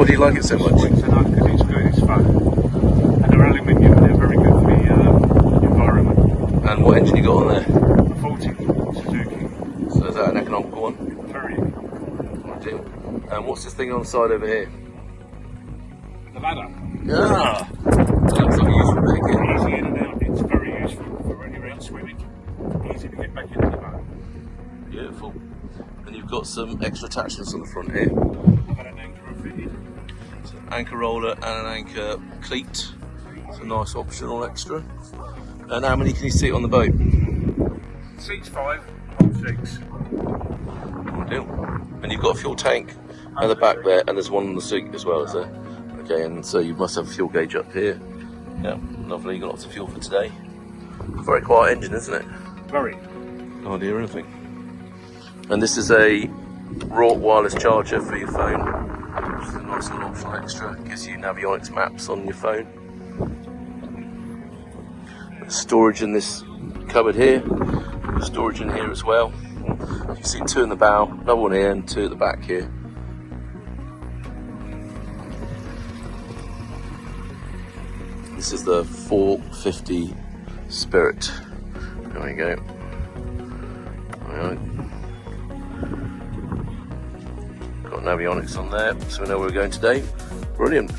do you like it so much? Because it's good, it's fun. And they're aluminium, they're very good for the environment. And what engine you got on there? A 40 Suzuki. So is that an economical one? Very. Ideal. And what's this thing on the side over here? The ladder. Ah! That looks like a useful bit again. Easy in and out, it's very useful for running around swimming. Easy to get back into the boat. Beautiful. And you've got some extra attachments on the front here. I've had an anchor fitted. So an anchor roller and an anchor cleat. It's a nice optional extra. And how many can you seat on the boat? Seats 5, hold 6. Ideal. And you've got a fuel tank at the back there, and there's one on the seat as well, is there? Okay, and so you must have a fuel gauge up here. Yeah, lovely. You've got lots of fuel for today. Very quiet engine, isn't it? Very. No idea anything. And this is a raw wireless charger for your phone, which is a nice little optional extra. Gives you Navionics maps on your phone. There's storage in this cupboard here. There's storage in here as well. You can see 2 in the bow, another one here, and 2 at the back here. This is the 450 Spirit. There we go. Alright. Got Navionics on there, so we know where we're going today. Brilliant.